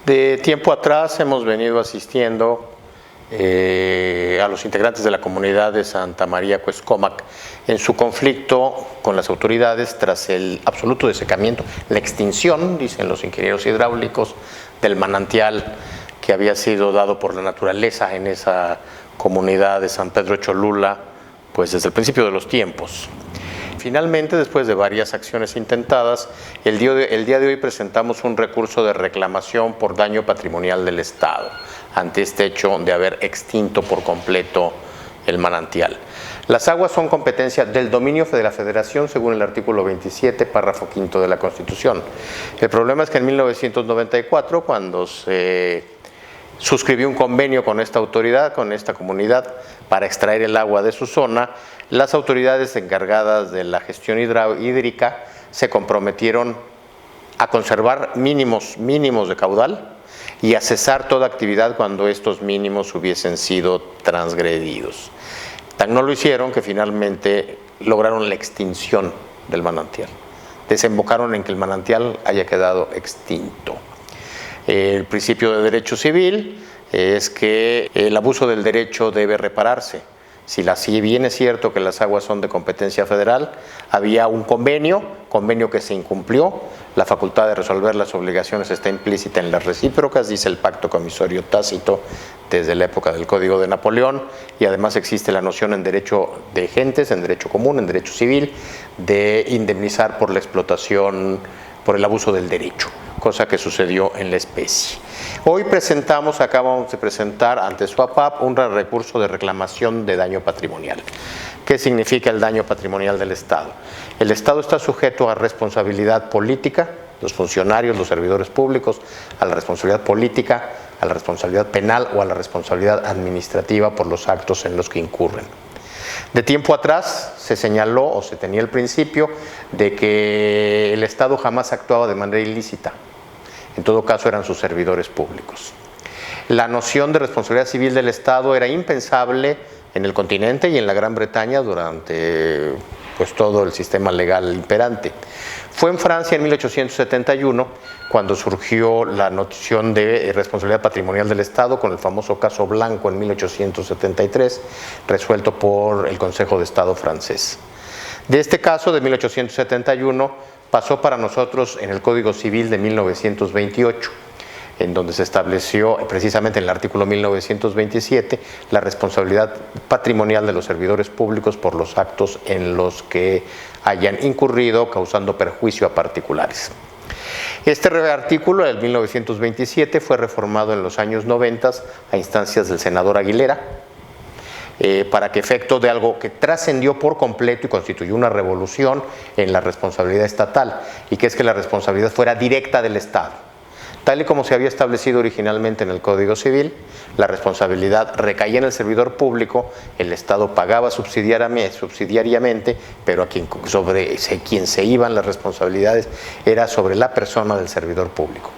De tiempo atrás hemos venido asistiendo a los integrantes de la comunidad de Santa María Cuescómac en su conflicto con las autoridades tras el absoluto desecamiento, la extinción, dicen los ingenieros hidráulicos, del manantial que había sido dado por la naturaleza en esa comunidad de San Pedro Cholula, pues desde el principio de los tiempos. Finalmente, después de varias acciones intentadas, el día de hoy presentamos un recurso de reclamación por daño patrimonial del Estado ante este hecho de haber extinto por completo el manantial. Las aguas son competencia del dominio de la Federación según el artículo 27, párrafo 5 de la Constitución. El problema es que en 1994, cuando se suscribió un convenio con esta autoridad, con esta comunidad, para extraer el agua de su zona, las autoridades encargadas de la gestión hídrica se comprometieron a conservar mínimos de caudal y a cesar toda actividad cuando estos mínimos hubiesen sido transgredidos. Tan no lo hicieron que finalmente lograron la extinción del manantial. Desembocaron en que el manantial haya quedado extinto. El principio de derecho civil es que el abuso del derecho debe repararse. Si bien es cierto que las aguas son de competencia federal, había un convenio que se incumplió, la facultad de resolver las obligaciones está implícita en las recíprocas, dice el pacto comisorio tácito desde la época del Código de Napoleón, y además existe la noción en derecho de gentes, en derecho común, en derecho civil, de indemnizar por la explotación, por el abuso del derecho, cosa que sucedió en la especie. Hoy acabamos de presentar ante SUAPAP un recurso de reclamación de daño patrimonial. ¿Qué significa el daño patrimonial del Estado? El Estado está sujeto a responsabilidad política, los funcionarios, los servidores públicos, a la responsabilidad política, a la responsabilidad penal o a la responsabilidad administrativa por los actos en los que incurren. De tiempo atrás se señaló o se tenía el principio de que el Estado jamás actuaba de manera ilícita. En todo caso eran sus servidores públicos. La noción de responsabilidad civil del Estado era impensable en el continente y en la Gran Bretaña durante todo el sistema legal imperante. Fue en Francia en 1871 cuando surgió la noción de responsabilidad patrimonial del Estado con el famoso caso Blanco en 1873, resuelto por el Consejo de Estado francés. De este caso de 1871 pasó para nosotros en el Código Civil de 1928, en donde se estableció precisamente en el artículo 1927 la responsabilidad patrimonial de los servidores públicos por los actos en los que hayan incurrido causando perjuicio a particulares. Este artículo del 1927 fue reformado en los años 90 a instancias del senador Aguilera, para que efecto de algo que trascendió por completo y constituyó una revolución en la responsabilidad estatal, y que es que la responsabilidad fuera directa del Estado. Tal y como se había establecido originalmente en el Código Civil, la responsabilidad recaía en el servidor público, el Estado pagaba subsidiariamente, pero sobre quien se iban las responsabilidades era sobre la persona del servidor público.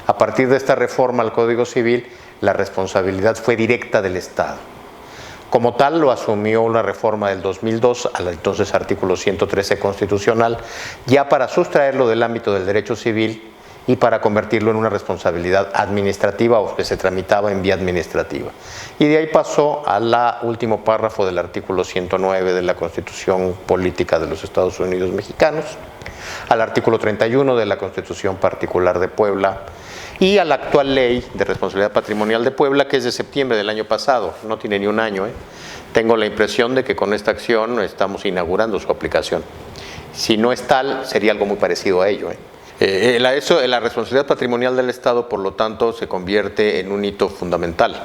A partir de esta reforma al Código Civil, la responsabilidad fue directa del Estado. Como tal, lo asumió la reforma del 2002 al entonces artículo 113 constitucional, ya para sustraerlo del ámbito del derecho civil y para convertirlo en una responsabilidad administrativa o que se tramitaba en vía administrativa. Y de ahí pasó al último párrafo del artículo 109 de la Constitución Política de los Estados Unidos Mexicanos, al artículo 31 de la Constitución Particular de Puebla y a la actual Ley de Responsabilidad Patrimonial de Puebla, que es de septiembre del año pasado, no tiene ni un año. Tengo la impresión de que con esta acción estamos inaugurando su aplicación. Si no es tal, sería algo muy parecido a ello. La responsabilidad patrimonial del Estado, por lo tanto, se convierte en un hito fundamental.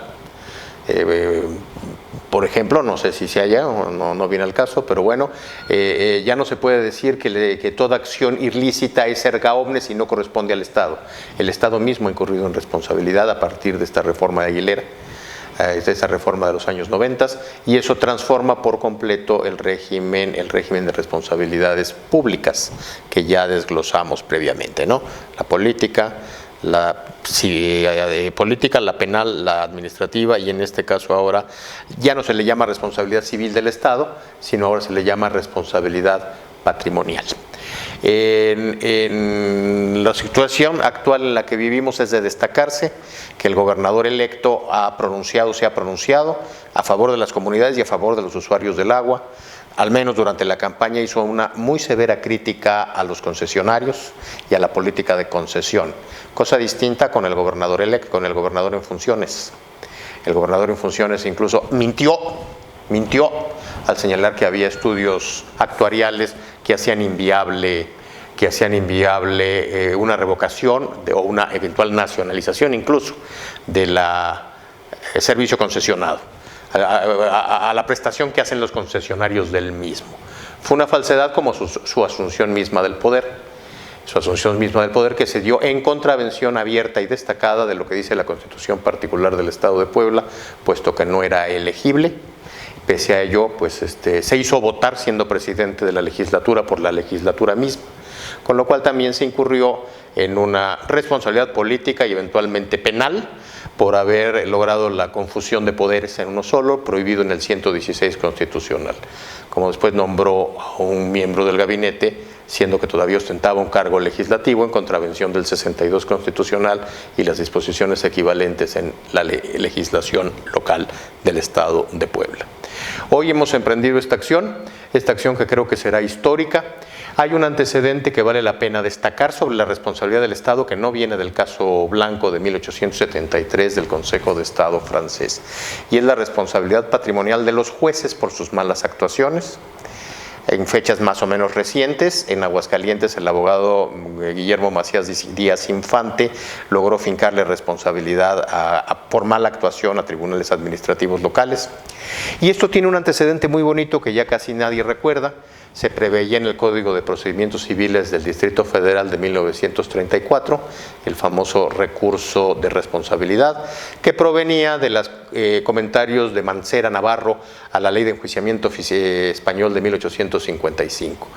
Por ejemplo, no sé si se haya o no viene al caso, pero bueno, ya no se puede decir que toda acción ilícita es erga omnes y no corresponde al Estado. El Estado mismo ha incurrido en responsabilidad a partir de esta reforma de Aguilera, de esa reforma de los años 90, y eso transforma por completo el régimen de responsabilidades públicas que ya desglosamos previamente, ¿no? La política, la penal, la administrativa, y en este caso ahora ya no se le llama responsabilidad civil del Estado, sino ahora se le llama responsabilidad patrimonial. En la situación actual en la que vivimos es de destacarse que el gobernador electo se ha pronunciado a favor de las comunidades y a favor de los usuarios del agua. Al menos durante la campaña hizo una muy severa crítica a los concesionarios y a la política de concesión, cosa distinta con el gobernador electo, con el gobernador en funciones. El gobernador en funciones incluso mintió al señalar que había estudios actuariales que hacían inviable una revocación o una eventual nacionalización incluso del servicio concesionado, a la prestación que hacen los concesionarios del mismo. Fue una falsedad como su asunción misma del poder. Su asunción misma del poder que se dio en contravención abierta y destacada de lo que dice la Constitución particular del Estado de Puebla, puesto que no era elegible. Pese a ello, pues se hizo votar siendo presidente de la legislatura por la legislatura misma, con lo cual también se incurrió en una responsabilidad política y eventualmente penal por haber logrado la confusión de poderes en uno solo, prohibido en el 116 constitucional. Como después nombró a un miembro del gabinete, siendo que todavía ostentaba un cargo legislativo en contravención del 62 constitucional y las disposiciones equivalentes en la legislación local del Estado de Puebla. Hoy hemos emprendido esta acción que creo que será histórica. Hay un antecedente que vale la pena destacar sobre la responsabilidad del Estado que no viene del caso Blanco de 1873 del Consejo de Estado francés, y es la responsabilidad patrimonial de los jueces por sus malas actuaciones. En fechas más o menos recientes, en Aguascalientes, el abogado Guillermo Macías Díaz Infante logró fincarle responsabilidad por mala actuación a tribunales administrativos locales. Y esto tiene un antecedente muy bonito que ya casi nadie recuerda. Se preveía en el Código de Procedimientos Civiles del Distrito Federal de 1934, el famoso recurso de responsabilidad, que provenía de los comentarios de Mancera Navarro a la Ley de Enjuiciamiento Español de 1855.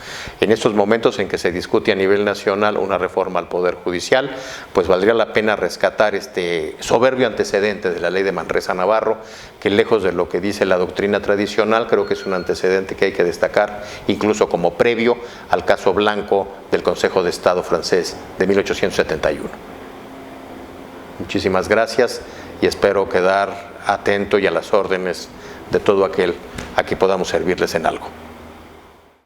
En estos momentos en que se discute a nivel nacional una reforma al Poder Judicial, pues valdría la pena rescatar este soberbio antecedente de la Ley de Manresa Navarro, que lejos de lo que dice la doctrina tradicional, creo que es un antecedente que hay que destacar, incluso como previo al caso Blanco del Consejo de Estado francés de 1871. Muchísimas gracias y espero quedar atento y a las órdenes de todo aquel a quien podamos servirles en algo.